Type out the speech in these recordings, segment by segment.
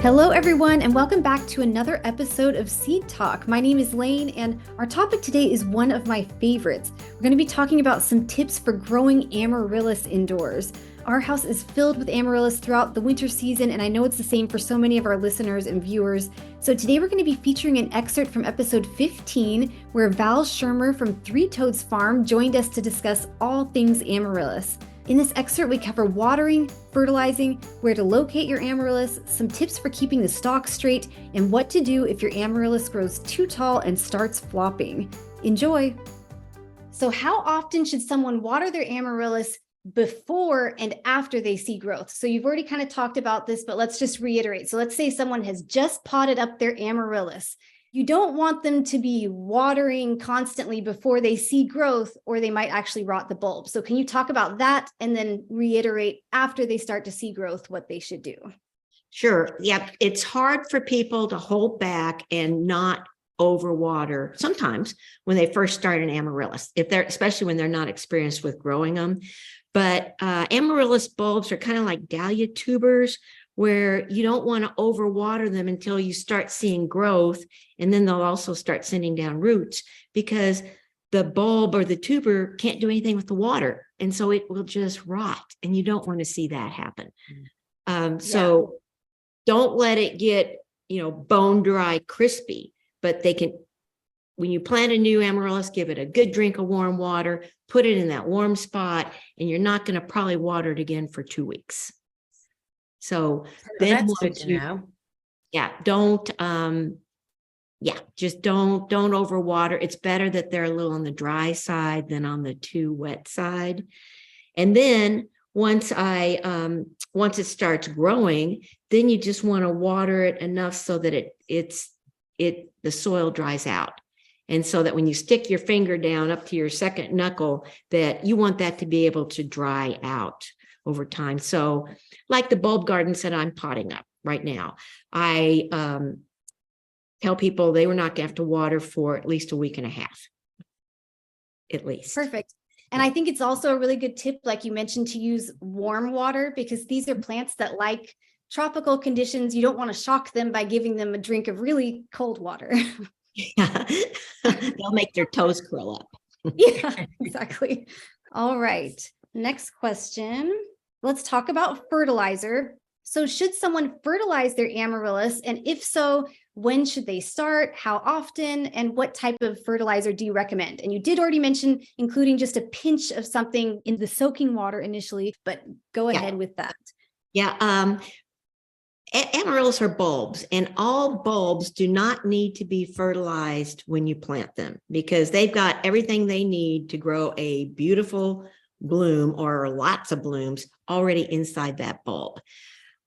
Hello, everyone, and welcome back to another episode of Seed Talk. My name is Layne, and our topic today is one of my favorites. We're going to be talking about some tips for growing Amaryllis indoors. Our house is filled with Amaryllis throughout the winter season, and I know it's the same for so many of our listeners and viewers. So today we're going to be featuring an excerpt from episode 15, where Val Schirmer from Three Toads Farm joined us to discuss all things Amaryllis. In this excerpt, we cover watering, fertilizing, where to locate your Amaryllis, some tips for keeping the stalks straight, and what to do if your Amaryllis grows too tall and starts flopping. Enjoy! So how often should someone water their Amaryllis before and after they see growth? So you've already kind of talked about this, but let's just reiterate. So let's say someone has just potted up their Amaryllis. You don't want them to be watering constantly before they see growth, or they might actually rot the bulb. So can you talk about that and then reiterate after they start to see growth what they should do? Sure. Yeah. It's hard for people to hold back and not overwater sometimes when they first start an Amaryllis, especially when they're not experienced with growing them. But Amaryllis bulbs are kind of like dahlia tubers, where you don't want to overwater them until you start seeing growth, and then they'll also start sending down roots, because the bulb or the tuber can't do anything with the water, and so it will just rot, and you don't want to see that happen. So don't let it get bone dry crispy, but they can, when you plant a new Amaryllis, give it a good drink of warm water, put it in that warm spot, and you're not going to probably water it again for 2 weeks. So then that's good to know. Just don't overwater. It's better that they're a little on the dry side than on the too wet side. And then once it starts growing, then you just want to water it enough so that the soil dries out. And so that when you stick your finger down up to your second knuckle, that you want that to be able to dry out over time. So like the bulb gardens that I'm potting up right now, I tell people they were not going to have to water for at least a week and a half, at least. Perfect. And I think it's also a really good tip, like you mentioned, to use warm water, because these are plants that like tropical conditions. You don't want to shock them by giving them a drink of really cold water. Yeah. They'll make their toes curl up. Yeah, exactly. All right. Next question. Let's talk about fertilizer. So should someone fertilize their Amaryllis? And if so, when should they start? How often? And what type of fertilizer do you recommend? And you did already mention including just a pinch of something in the soaking water initially, but go ahead with that. Yeah. Amaryllis are bulbs, and all bulbs do not need to be fertilized when you plant them, because they've got everything they need to grow a beautiful bloom or lots of blooms already inside that bulb.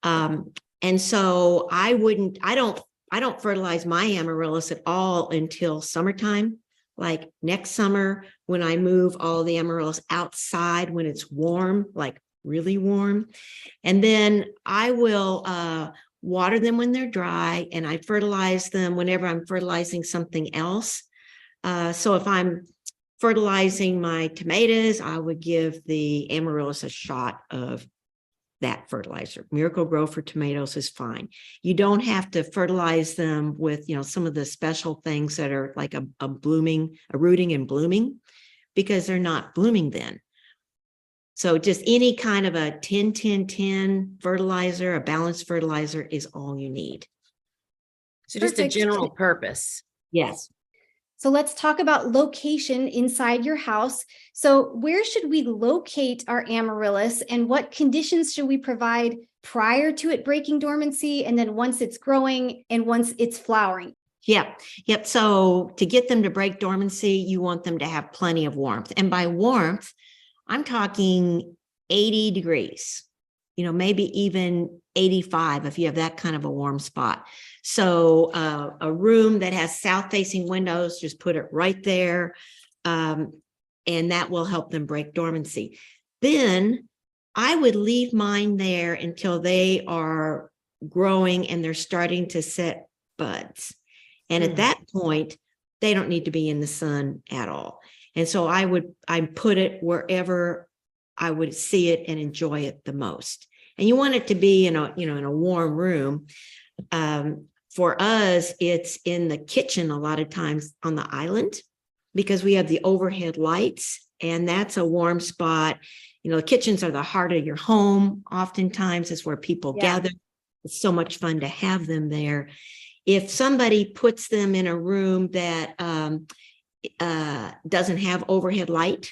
And so I don't fertilize my Amaryllis at all until summertime, like next summer, when I move all the Amaryllis outside when it's warm, like really warm. And then I will water them when they're dry, and I fertilize them whenever I'm fertilizing something else. So if I'm fertilizing my tomatoes, I would give the Amaryllis a shot of that fertilizer. Miracle-Gro for tomatoes is fine. You don't have to fertilize them with, some of the special things that are like a rooting and blooming, because they're not blooming then. So just any kind of a 10-10-10 fertilizer, a balanced fertilizer, is all you need. So just a general purpose. Yes. So let's talk about location inside your house. So where should we locate our Amaryllis, and what conditions should we provide prior to it breaking dormancy, and then once it's growing and once it's flowering? Yep. So to get them to break dormancy, you want them to have plenty of warmth. And by warmth, I'm talking 80 degrees, maybe even 85 if you have that kind of a warm spot. So a room that has south-facing windows, just put it right there, and that will help them break dormancy. Then I would leave mine there until they are growing and they're starting to set buds. And at that point, they don't need to be in the sun at all. And so I put it wherever I would see it and enjoy it the most. And you want it to be in a warm room. For us, it's in the kitchen a lot of times on the island because we have the overhead lights, and that's a warm spot. You know, the kitchens are the heart of your home. Oftentimes it's where people gather. It's so much fun to have them there. If somebody puts them in a room that doesn't have overhead light,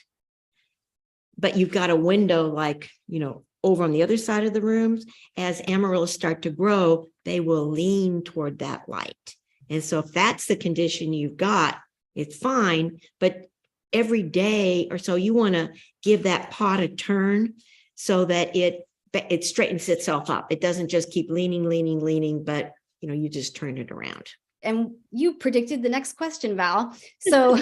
but you've got a window like, you know, over on the other side of the rooms, as amaryllis start to grow, they will lean toward that light. And so if that's the condition you've got, it's fine. But every day or so, you want to give that pot a turn so that it straightens itself up. It doesn't just keep leaning, but you know, you just turn it around. And you predicted the next question, Val. So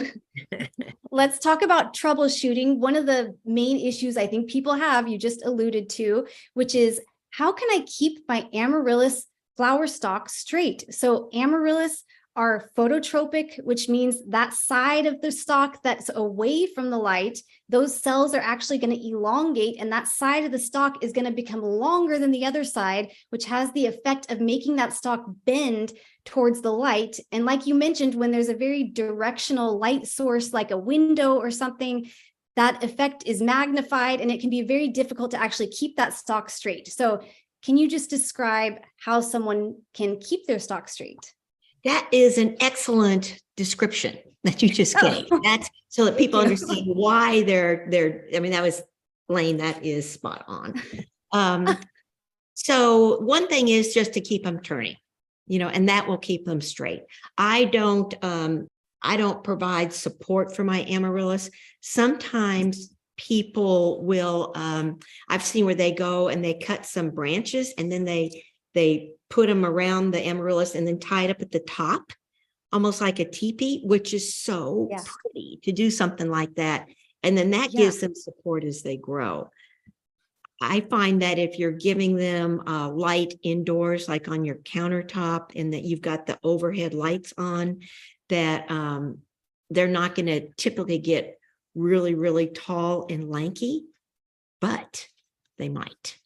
let's talk about troubleshooting. One of the main issues I think people have, you just alluded to, which is how can I keep my amaryllis flower stalk straight? So amaryllis are phototropic, which means that side of the stalk that's away from the light, those cells are actually going to elongate, and that side of the stalk is going to become longer than the other side, which has the effect of making that stalk bend towards the light. And like you mentioned, when there's a very directional light source, like a window or something, that effect is magnified, and it can be very difficult to actually keep that stalk straight. So can you just describe how someone can keep their stalk straight? That is an excellent description that you just gave. That's so that people understand why they're, I mean, that was Layne, that is spot on. So one thing is just to keep them turning, you know, and that will keep them straight. I don't provide support for my amaryllis. Sometimes people will, I've seen where they go and they cut some branches and then they put them around the amaryllis and then tie it up at the top, almost like a teepee, which is so pretty to do something like that. And then that gives them support as they grow. I find that if you're giving them light indoors, like on your countertop, and that you've got the overhead lights on, that they're not going to typically get really, really tall and lanky, but they might.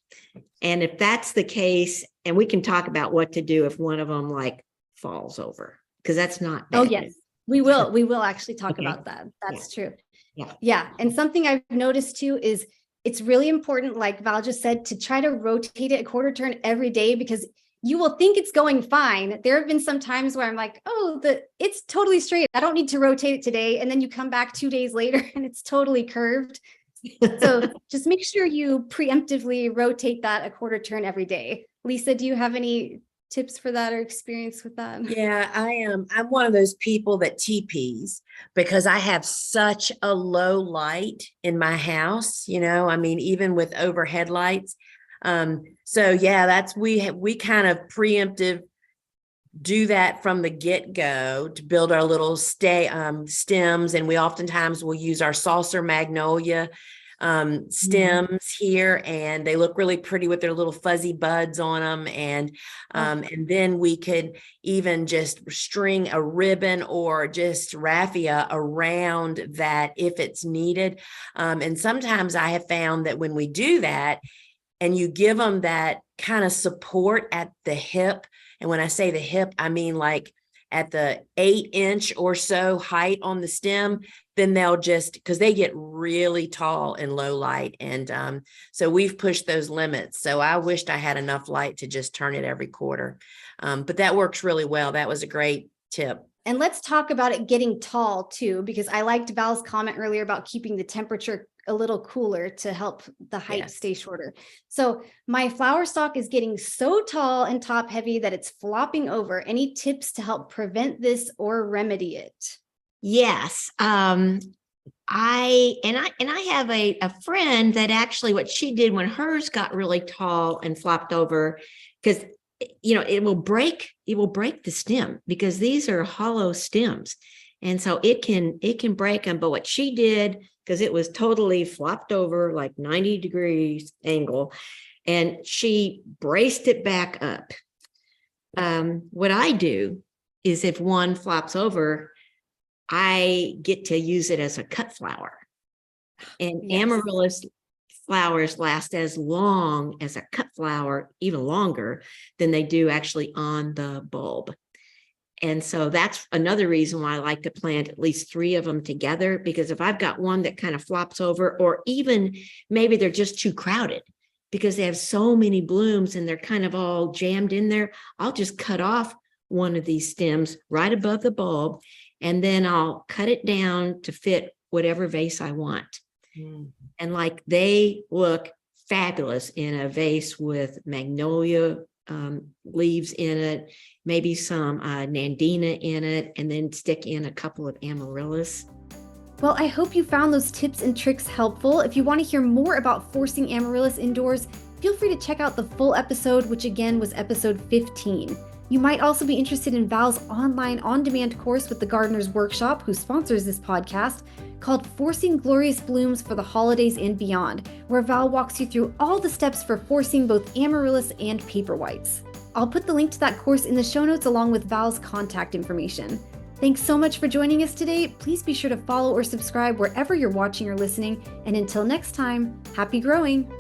And if that's the case, and we can talk about what to do if one of them like falls over, because that's not bad. Oh, yes, we will. We will actually talk about that. That's true. Yeah. And something I've noticed too is it's really important, like Val just said, to try to rotate it a quarter turn every day, because you will think it's going fine. There have been some times where I'm like, oh, it's totally straight. I don't need to rotate it today. And then you come back 2 days later and it's totally curved. So just make sure you preemptively rotate that a quarter turn every day. Lisa, do you have any tips for that or experience with that? Yeah, I am. I'm one of those people that teepees because I have such a low light in my house, you know, I mean, even with overhead lights. So yeah, that's, we kind of preemptive do that from the get-go to build our little stems. And we oftentimes will use our saucer magnolia stems here, and they look really pretty with their little fuzzy buds on them. And then we could even just string a ribbon or just raffia around that if it's needed. And sometimes I have found that when we do that and you give them that kind of support at the hip, and when I say the hip, I mean like at the 8-inch or so height on the stem, then they'll just, because they get really tall in low light. And so we've pushed those limits. So I wished I had enough light to just turn it every quarter. But that works really well. That was a great tip. And let's talk about it getting tall too, because I liked Val's comment earlier about keeping the temperature a little cooler to help the height stay shorter. So my flower stalk is getting so tall and top heavy that it's flopping over. Any tips to help prevent this or remedy it? Yes. I have a friend that actually what she did when hers got really tall and flopped over, because you know it will break the stem, because these are hollow stems, and so it can break them. But what she did, because it was totally flopped over like 90 degrees angle, and she braced it back up. What I do is if one flops over, I get to use it as a cut flower. And amaryllis flowers last as long as a cut flower, even longer than they do actually on the bulb. And so that's another reason why I like to plant at least 3 of them together, because if I've got one that kind of flops over, or even maybe they're just too crowded because they have so many blooms and they're kind of all jammed in there, I'll just cut off one of these stems right above the bulb, and then I'll cut it down to fit whatever vase I want. And like, they look fabulous in a vase with magnolia leaves in it, maybe some nandina in it, and then stick in a couple of amaryllis. Well, I hope you found those tips and tricks helpful. If you want to hear more about forcing amaryllis indoors, feel free to check out the full episode, which again was episode 15. You might also be interested in Val's online on-demand course with the Gardener's Workshop, who sponsors this podcast, called Forcing Glorious Blooms for the Holidays and Beyond, where Val walks you through all the steps for forcing both amaryllis and paper whites. I'll put the link to that course in the show notes along with Val's contact information. Thanks so much for joining us today. Please be sure to follow or subscribe wherever you're watching or listening. And until next time, happy growing!